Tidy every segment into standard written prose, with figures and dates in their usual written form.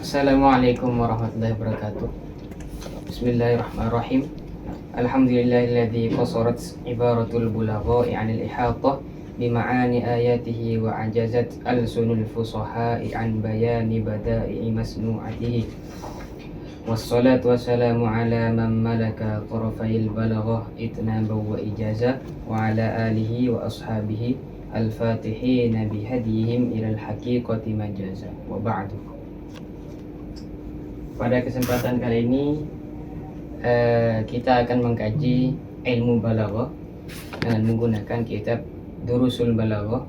Assalamualaikum warahmatullahi wabarakatuh. Bismillahirrahmanirrahim. Alhamdulillahilladzi qasarat ibaratul bulagha'i 'anil ihatah bima'ani ayatihi wa ajazat alsunul fusaha'i 'an bayani bada'i masnu'atihi. Wassalatu wassalamu ala man malaka tarafayil balaghah itnaba wa ijazah wa ala alihi wa ashabihi al-fatihina bihadihim ilal haqiqati majazah wa ba'du. Pada kesempatan kali ini kita akan mengkaji ilmu balaghah dengan menggunakan kitab Durusul Balaghah,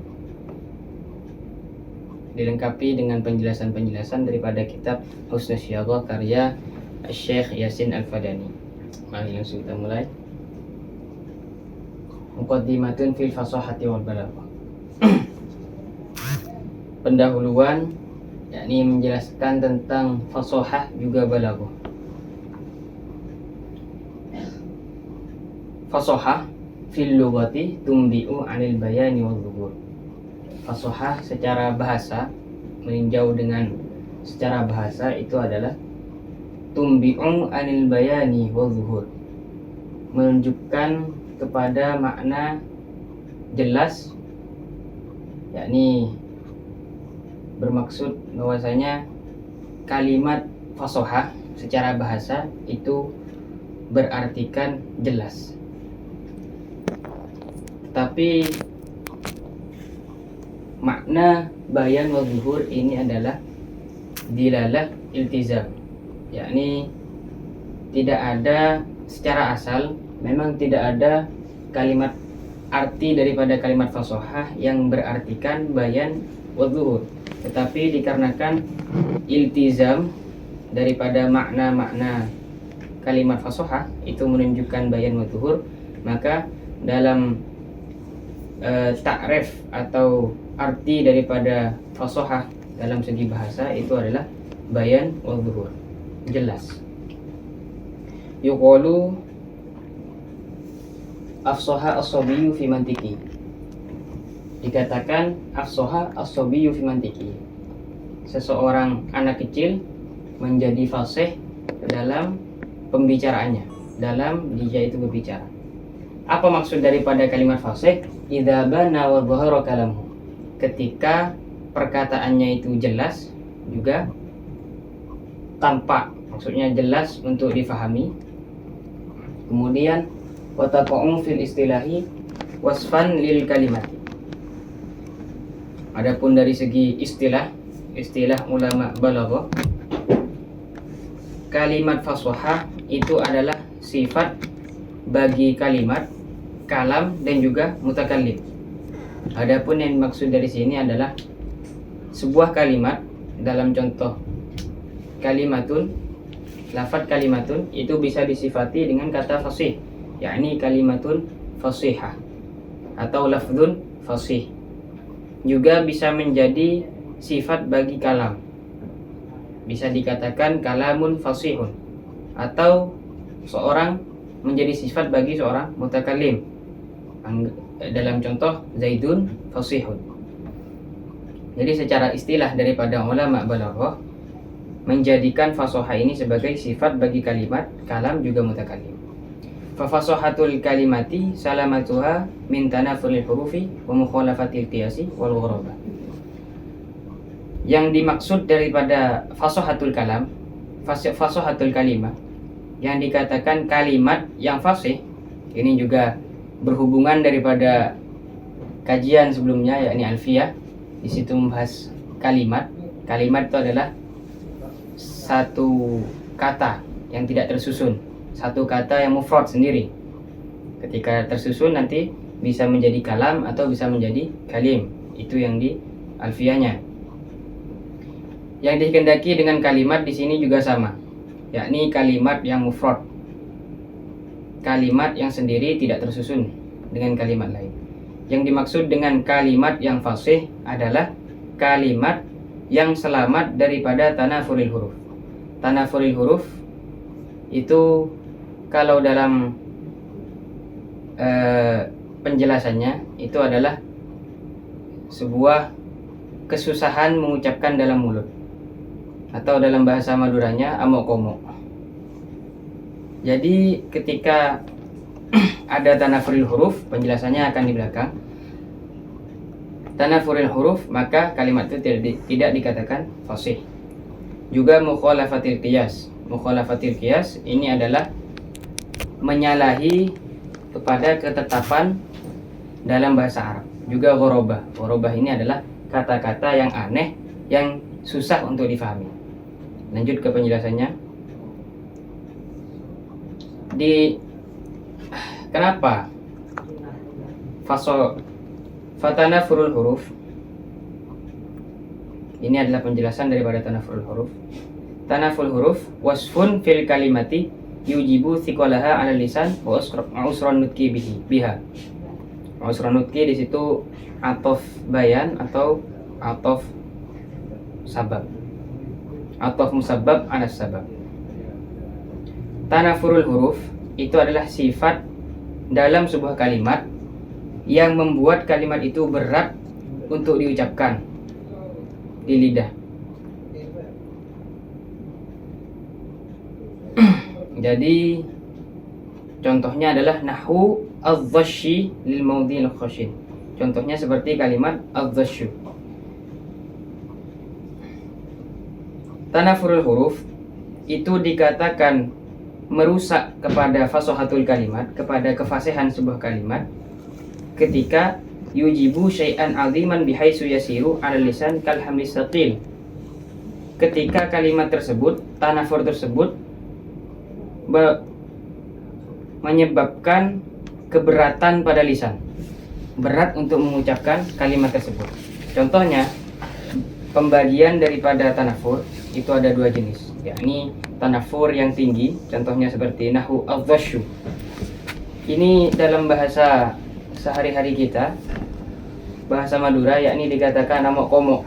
dilengkapi dengan penjelasan-penjelasan daripada kitab Husnul Syiaghah karya Syekh Yasin Al-Fadani. Mari langsung kita mulai. Muqaddimatun fil fasahati wal balaghah. Pendahuluan, yakni menjelaskan tentang fasahah juga balaghah. Fasahah fil lughati tumbi'u 'anil bayani wal zuhur. Fasahah secara bahasa, meninjau dengan secara bahasa itu adalah tumbi'u 'anil bayani wal zuhur, menunjukkan kepada makna jelas, yakni bermaksud bahwasanya kalimat fasahah secara bahasa itu berartikan jelas. Tapi makna bayan wa zuhur ini adalah dilalah iltizam, yakni tidak ada secara asal, memang tidak ada kalimat arti daripada kalimat fasahah yang berartikan bayan wa zuhur. Tetapi dikarenakan iltizam daripada makna-makna kalimat fasahah itu menunjukkan bayan wa zuhur, maka dalam ta'rif atau arti daripada fasahah dalam segi bahasa itu adalah bayan wa zuhur, jelas. Yuqalu afsaha as-sabiyyu fi mantiki. Dikatakan afsaha as-sabiyyu fi mantiki, seseorang anak kecil menjadi fasih dalam pembicaraannya, dalam dia itu berbicara. Apa maksud daripada kalimat fasih? Idza bana wa dhahara kalamuhu, ketika perkataannya itu jelas juga tampak, maksudnya jelas untuk difahami. Kemudian wa taqa'u fil istilahi wasfan lil kalimati. Adapun dari segi istilah ulama balaghah, kalimat fasahah itu adalah sifat bagi kalimat, kalam dan juga mutakallim. Adapun yang dimaksud dari sini adalah sebuah kalimat, dalam contoh kalimatun, lafaz kalimatun itu bisa disifati dengan kata fasih, yakni kalimatun fasihah atau lafzun fasih. Juga bisa menjadi sifat bagi kalam, bisa dikatakan kalamun fasihun, atau seorang menjadi sifat bagi seorang mutakallim. Dalam contoh Zaidun fasihun. Jadi secara istilah daripada ulama balaghah menjadikan fasahah ini sebagai sifat bagi kalimat, kalam juga mutakallim. Fa fasahatul kalimati salamatuha min tanafuril hurufi wa mukhalafatil qiyasi wal ghuraba. Yang dimaksud daripada fasahatul kalam, fasahatul kalimah, yang dikatakan kalimat yang fasih, ini juga berhubungan daripada kajian sebelumnya, yakni alfiyah. Di situ membahas kalimat. Kalimat itu adalah satu kata yang tidak tersusun, satu kata yang mufrad sendiri. Ketika tersusun nanti bisa menjadi kalam atau bisa menjadi kalim. Itu yang di alfiyahnya. Yang dikehendaki dengan kalimat di sini juga sama, yakni kalimat yang mufrad, kalimat yang sendiri tidak tersusun dengan kalimat lain. Yang dimaksud dengan kalimat yang fasih adalah kalimat yang selamat daripada tanafuril huruf. Tanafuril huruf itu kalau dalam penjelasannya itu adalah sebuah kesusahan mengucapkan dalam mulut. atau dalam bahasa Maduranya amokomo. Jadi ketika ada tanafuril huruf, penjelasannya akan di belakang. Tanafuril huruf, maka kalimat itu tidak dikatakan fasih. Juga mukhalafatil qiyas. Mukhalafatil qiyas ini adalah menyalahi kepada ketetapan dalam bahasa Arab. Juga ghorobah. Ghorobah ini adalah kata-kata yang aneh, yang susah untuk difahami. Lanjut ke penjelasannya. Kenapa fatanafurul huruf? Ini adalah penjelasan daripada tanafurul huruf. Tanafurul huruf wasfun fil kalimati yujibu thiqalaha 'ala lisan wa usran nutqi biha. Usran nutqi di situ atof bayan atau atof sabab. Atof musabbab 'ala sabab. Tanafurul huruf itu adalah sifat dalam sebuah kalimat yang membuat kalimat itu berat untuk diucapkan di lidah. Jadi contohnya adalah nahwu adz-dzashi lil maudhi'il khashin. Contohnya seperti kalimat adz-dzashu. Tanafurul huruf itu dikatakan merusak kepada fasahatul kalimat, kepada kefasihan sebuah kalimat, ketika yujibu syai'an 'aziman bihaitsu yasiru 'ala lisan kal hamli saqil. Ketika kalimat tersebut, tanafur tersebut menyebabkan keberatan pada lisan, berat untuk mengucapkan kalimat tersebut. Contohnya, pembagian daripada tanafur itu ada dua jenis, yakni tanafur yang tinggi, contohnya seperti nahwu adz-dzashu. Ini dalam bahasa sehari-hari kita, bahasa Madura, yakni dikatakan amok komok,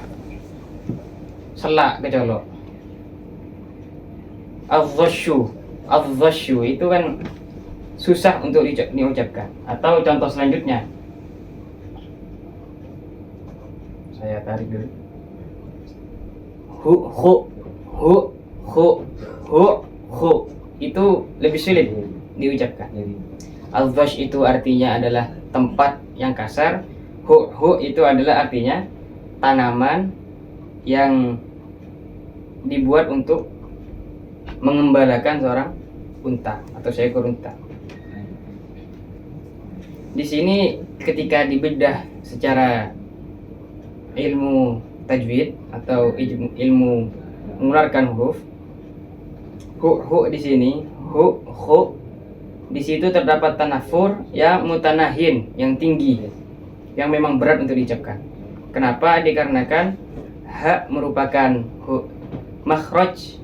selak kecolok. Adz-dzashu itu kan susah untuk diucapkan. Atau contoh selanjutnya, saya tarik dulu. Hu itu lebih sulit diucapkan. Al-dhash itu artinya adalah tempat yang kasar. Hu itu adalah artinya tanaman yang dibuat untuk mengembalakan seorang unta atau seekor unta. Di sini ketika dibedah secara ilmu tajwid atau ilmu mengeluarkan huruf, hu di sini, hu di situ terdapat tanafur yang mutanahin, yang tinggi, yang memang berat untuk diucapkan. Kenapa? Dikarenakan ha merupakan makhraj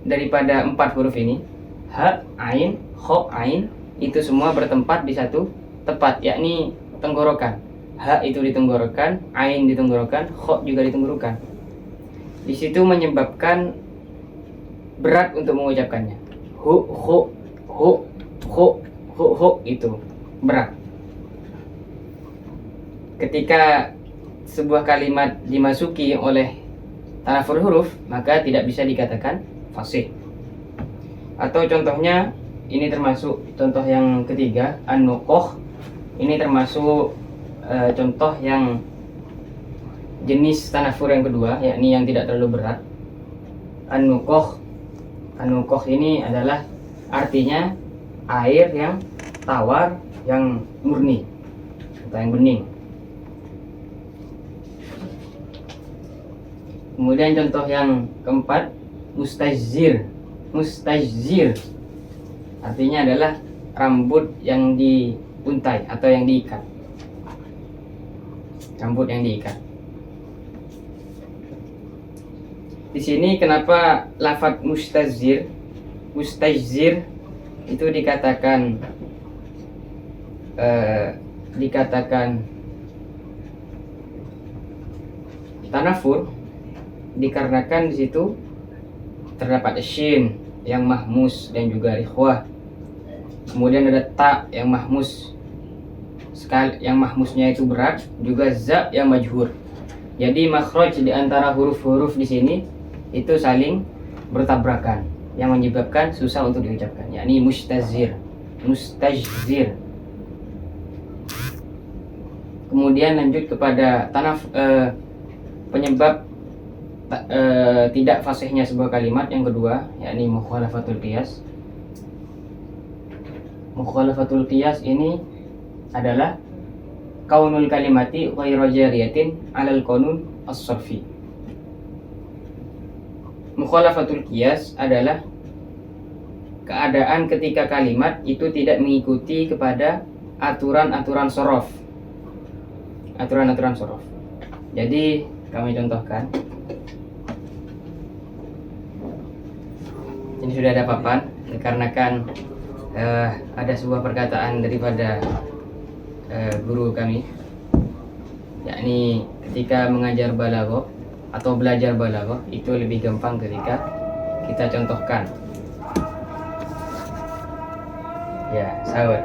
daripada 4 huruf ini. Ha, ain, kho, ain itu semua bertempat di satu tempat, yakni tenggorokan. Ha itu di tenggorokan, ain di tenggorokan, kho juga di tenggorokan. Di situ menyebabkan berat untuk mengucapkannya. Hu itu berat. Ketika sebuah kalimat dimasuki oleh tanafur huruf, maka tidak bisa dikatakan fasih. Atau contohnya, ini termasuk contoh yang ketiga, an-nuqoh. Ini termasuk contoh yang jenis tanafur yang kedua, yakni yang tidak terlalu berat. An-nuqoh ini adalah artinya air yang tawar, yang murni atau yang bening. Kemudian contoh yang keempat, mustajzir. Mustajzir artinya adalah rambut yang diuntai atau yang diikat. Rambut yang diikat. Di sini kenapa lafadz mustajzir itu dikatakan tanafur, dikarenakan di situ terdapat shin yang mahmus dan juga rikhwah. Kemudian ada ta yang mahmus sekali, yang mahmusnya itu berat, juga za yang majhur. Jadi makhraj di antara huruf-huruf di sini itu saling bertabrakan yang menyebabkan susah untuk diucapkan, yakni mustajzir. Kemudian lanjut kepada penyebab tidak fasihnya sebuah kalimat yang kedua, yakni mukhalafatul qiyas. Mukhalafatul qiyas ini adalah kaunul kalimati ghairu jariyatin 'alal qanun as-sarfi. Mukhalafatul qiyas adalah keadaan ketika kalimat itu tidak mengikuti kepada aturan-aturan sorof. Aturan-aturan sorof. Jadi kami contohkan. Ini sudah ada papan, dikarenakan ada sebuah perkataan daripada guru kami, yakni ketika mengajar balaghah atau belajar balaghah itu lebih gampang ketika kita contohkan. Ya, sahur.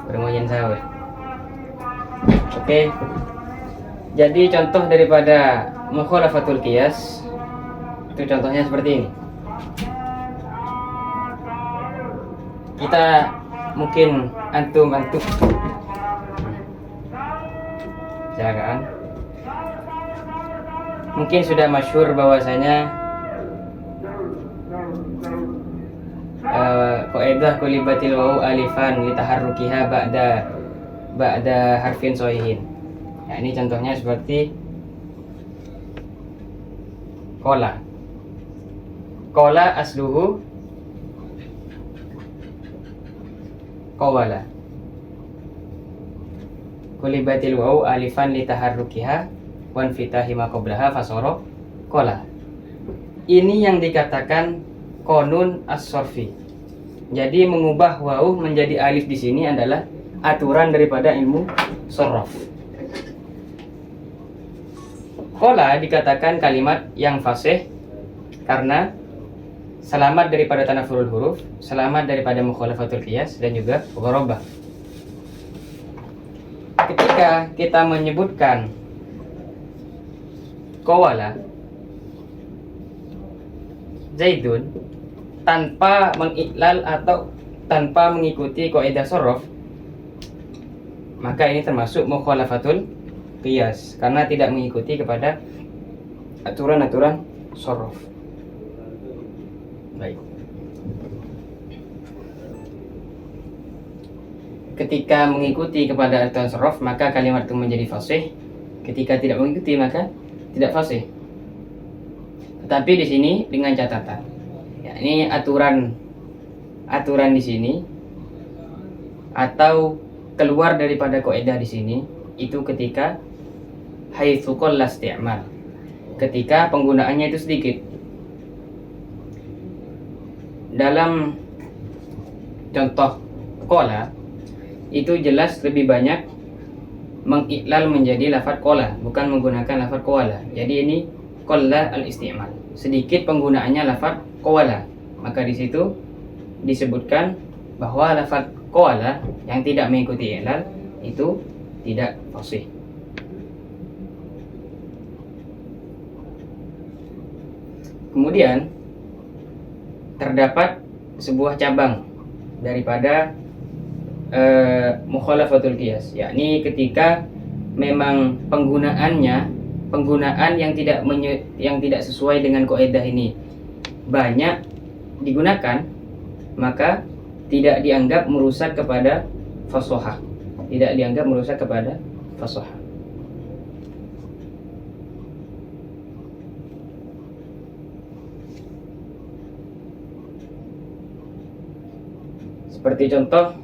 Bermoyen sahur. Oke. Jadi contoh daripada mukhalafatul qiyas itu contohnya seperti ini. Kita mungkin antum silakan. Mungkin sudah masyhur bahwasanya qaidah kulibatil wawu alifan litaharrukiha ba'da harfin shahihin. Ya, ini contohnya seperti qala. Qala asluhu qawala. Kulibatil wawu alifan litaharrukiha wan fitahi ma qablaha fasara qala. Ini yang dikatakan qanun as-sarfi. Jadi mengubah wawu menjadi alif di sini adalah aturan daripada ilmu sorof. Qala dikatakan kalimat yang fasih karena selamat daripada tanafurul huruf, selamat daripada mukhalafatul qiyas dan juga gharabah. Ketika kita menyebutkan qawala Zaidun tanpa mengiklal atau tanpa mengikuti kaidah sorof, maka ini termasuk mukhalafatul qiyas karena tidak mengikuti kepada aturan-aturan sorof. Baik. Ketika mengikuti kepada aturan sorof, maka kalimat itu menjadi fasih. Ketika tidak mengikuti, maka tidak fasih. Tetapi di sini dengan catatan, ya, ini aturan di sini atau keluar daripada kaidah di sini itu ketika haitsu qalla isti'mal, ketika penggunaannya itu sedikit. Dalam contoh qala itu jelas lebih banyak mengiklal menjadi lafaz qala, bukan menggunakan lafaz qawala. Jadi ini qalla al-isti'mal, sedikit penggunaannya lafaz qawala. Maka di situ disebutkan bahwa lafaz qawala yang tidak mengikuti i'lal itu tidak fasih. Kemudian terdapat sebuah cabang daripada mukhalafatul qiyas, yakni ketika memang penggunaan yang tidak sesuai dengan kaidah ini banyak digunakan, maka tidak dianggap merusak kepada fasahah. Tidak dianggap merusak kepada fasahah. Seperti contoh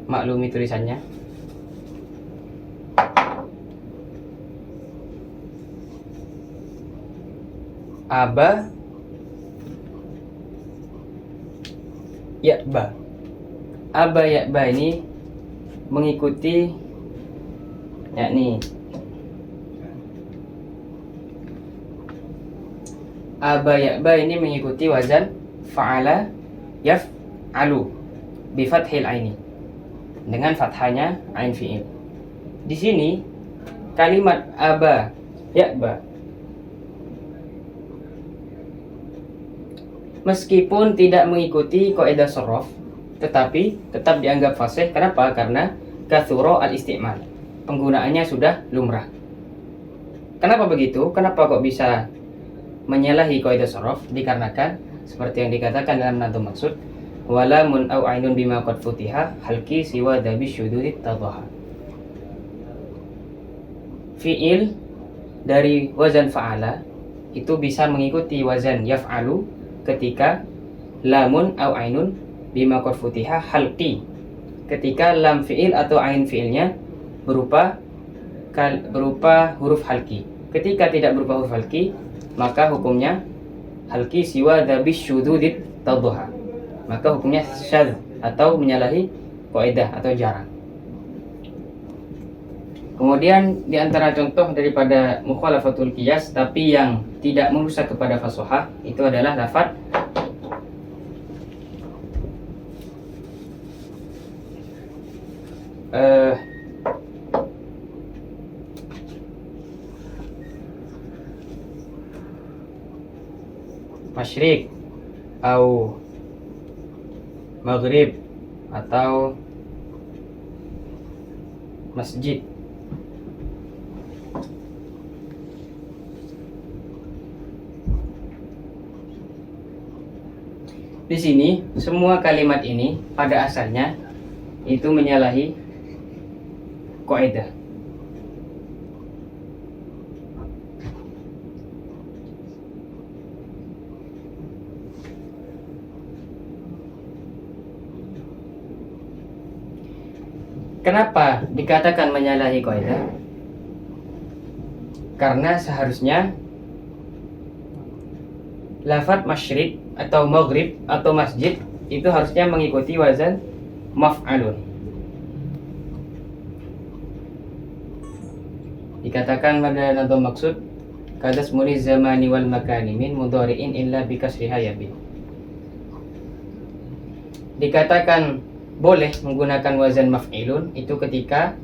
maklumi tulisannya. Aba ya'ba. Aba ya'ba ini mengikuti, yakni aba ya'ba ini mengikuti wazan fa'ala yaf'alu bi fathil aini, dengan fathanya ain fi'il. Di sini kalimat aba ya'ba meskipun tidak mengikuti kaidah shorof, tetapi tetap dianggap fasih. Kenapa? Karena kathuro al-isti'mal, penggunaannya sudah lumrah. Kenapa begitu? Kenapa kok bisa menyalahi kaidah shorof? Dikarenakan seperti yang dikatakan dalam nadhum maksud, wala mun au ainun bima qad futiha halki siwa dabi syududit tadhaha. Fi'il dari wazan fa'ala itu bisa mengikuti wazan yaf'alu ketika lamun au ainun bima qad futiha halqi, ketika lam fi'il atau ain fi'ilnya berupa huruf halqi. Ketika tidak berupa huruf halqi, maka hukumnya halqi siwa dzabis syududit tadhaha, maka hukumnya syadz atau menyalahi kaidah atau jarang. Kemudian di antara contoh daripada mukhalafatul qiyas tapi yang tidak merusak kepada fasahah itu adalah lafaz masyriq atau maghrib atau masjid. Di sini semua kalimat ini pada asalnya itu menyalahi kaidah. Kenapa dikatakan menyalahi kaidah? Karena seharusnya lafaz masyriq atau maghrib atau masjid itu harusnya mengikuti wazan maf'alun. Dikatakan pada nadhum maksud kadas muni zamani wal makani min mudhari'in illa bi kasriha yabi. Dikatakan boleh menggunakan wazan maf'ilun itu ketika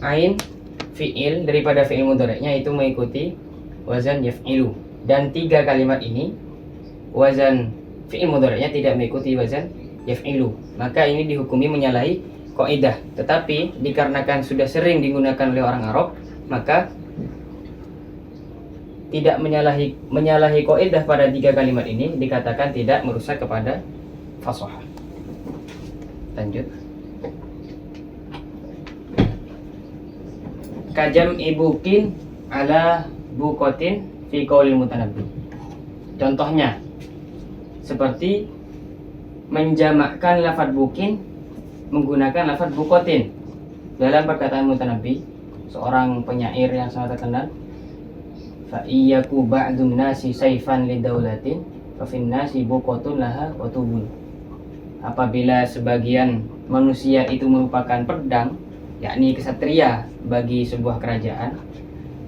ain fi'il daripada fi'il mudhari'nya itu mengikuti wazan yaf'ilu, dan tiga kalimat ini wazan fi'il mudhari'nya tidak mengikuti wazan yaf'ilu, maka ini dihukumi menyalahi kaidah. Tetapi dikarenakan sudah sering digunakan oleh orang Arab, maka tidak menyalahi kaidah pada tiga kalimat ini dikatakan tidak merusak kepada fasahah. Lanjut. Kajam ibukin ala bukotin fi qaulil mutanabbi. Contohnya seperti menjamakkan lafaz bukin menggunakan lafaz bukotin dalam perkataan mutanabbi, seorang penyair yang sangat terkenal. Fa iyyaku ba'dun nasi saifan lidaulatin fa fin nasi bukotun laha wa tubun. Apabila sebagian manusia itu merupakan pedang, yakni kesatria bagi sebuah kerajaan,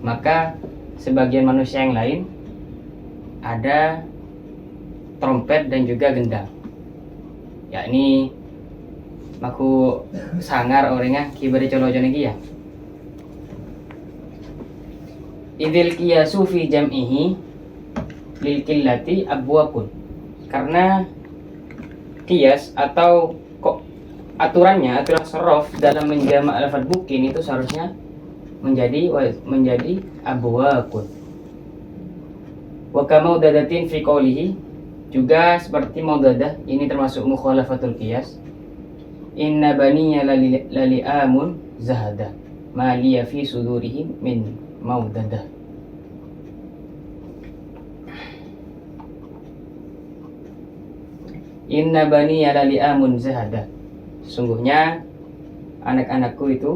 maka sebagian manusia yang lain ada trompet dan juga gendang, yakni maku sangar orangnya kibari colo-colo ya. Idil qiyasu fi jam'ihi lil qillati abwaqun. Karena qiyas atau aturan shorof dalam menjamak lafaz bukin itu seharusnya menjadi abwaqun. Wa kama udadatin fi qawlihi, juga seperti maudadah, ini termasuk mukhalafatul qiyas. Inna baniya lali amun zahada ma liya fi sudurihim min maudadah. Inna baniya lali amun zahada, sungguhnya anak-anakku itu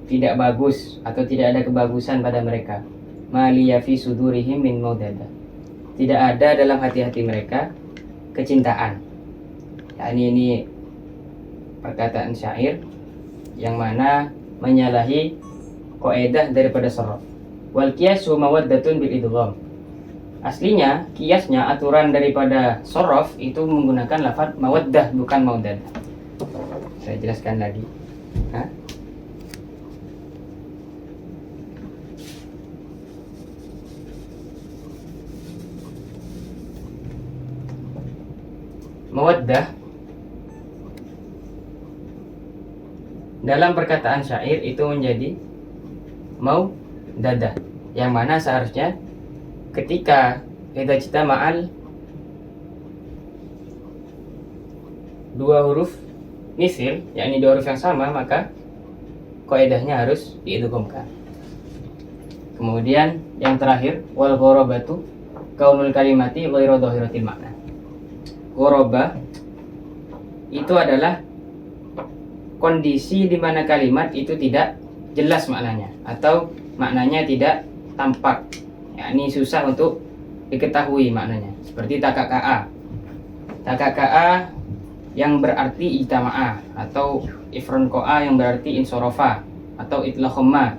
tidak bagus atau tidak ada kebagusan pada mereka. Ma liya fi sudurihim min maudadah, tidak ada dalam hati-hati mereka kecintaan. Ya, ini perkataan syair yang mana menyalahi kaidah daripada sorof. Wal qiyasu mawaddatun bil idgham. Aslinya kiasnya aturan daripada sorof itu menggunakan lafaz mawaddah bukan mauddah. Saya jelaskan lagi. Mawaddah dalam perkataan syair itu menjadi maudadah, yang mana seharusnya ketika idza ijtama'al dua huruf misil, yakni dua huruf yang sama, maka kaidahnya harus diidghamkan. Kemudian yang terakhir, wal gharabatu kaunul kalimati ghairu dhahiratil makna. Ghorobah itu adalah kondisi di mana kalimat itu tidak jelas maknanya atau maknanya tidak tampak, yakni susah untuk diketahui maknanya. Seperti takaka'a yang berarti ijtama'a, atau ifronko'a yang berarti insorofa, atau itlaqomma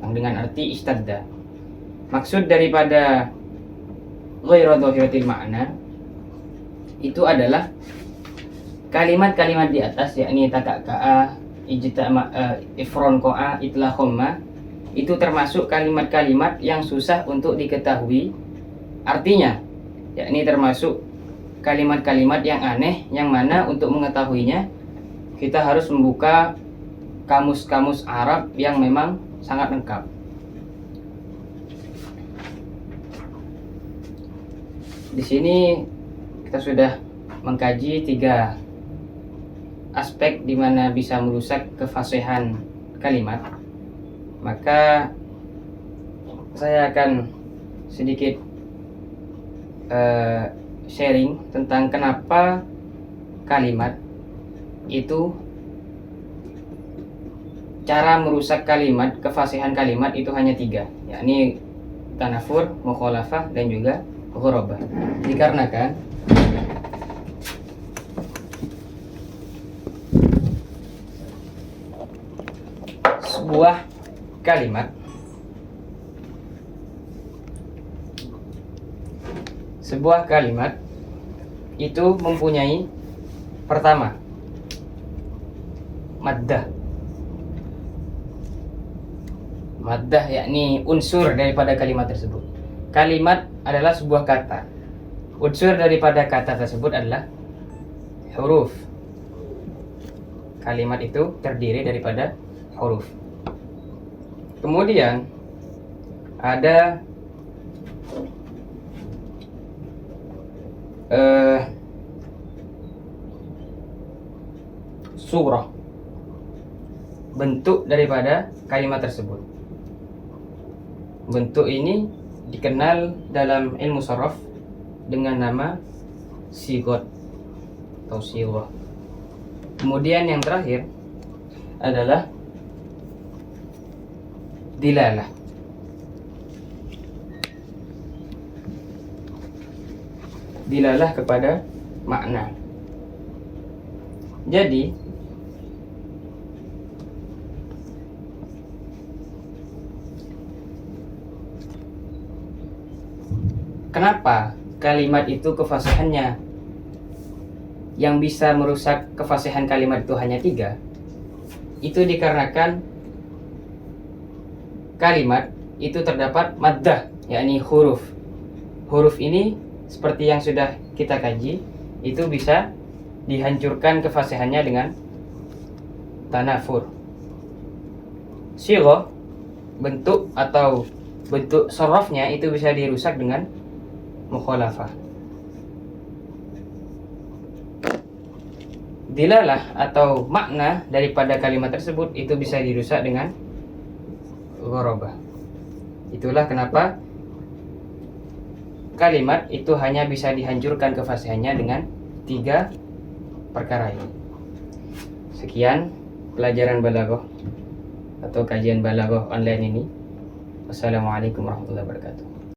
yang dengan arti istadda. Maksud daripada ghairu dhahiratil makna itu adalah kalimat-kalimat di atas, yakni takaka'a, ifronko'a, itlaqomma, itu termasuk kalimat-kalimat yang susah untuk diketahui artinya, yakni termasuk kalimat-kalimat yang aneh, yang mana untuk mengetahuinya kita harus membuka kamus-kamus Arab yang memang sangat lengkap. Di sini kita sudah mengkaji 3 aspek di mana bisa merusak kefasihan kalimat. Maka saya akan sedikit sharing tentang kenapa kalimat itu, cara merusak kalimat, kefasihan kalimat itu hanya 3, yakni tanafur, mukhalafah, dan juga ghorobah. Dikarenakan sebuah kalimat itu mempunyai, pertama, maddah, yakni unsur daripada kalimat tersebut. Kalimat adalah sebuah kata. Unsur daripada kata tersebut adalah huruf. Kalimat itu terdiri daripada huruf. Kemudian ada surah, bentuk daripada kalimat tersebut. Bentuk ini dikenal dalam ilmu sharaf dengan nama sigot atau sighah. Kemudian yang terakhir adalah dilalah. Dilalah kepada makna. Jadi kenapa kalimat itu kefasihannya yang bisa merusak kefasihan kalimat itu hanya 3? Itu dikarenakan kalimat itu terdapat maddah, yakni huruf. Huruf ini seperti yang sudah kita kaji, itu bisa dihancurkan kefasihannya dengan tanafur. Sighah, bentuk atau bentuk sorofnya itu bisa dirusak dengan mukhalafah. Dilalah atau makna daripada kalimat tersebut itu bisa dirusak dengan ghorobah. Itulah kenapa kalimat itu hanya bisa dihancurkan kefasihannya dengan 3 perkara ini. Sekian pelajaran balaghah atau kajian balaghah online ini. Wassalamualaikum warahmatullahi wabarakatuh.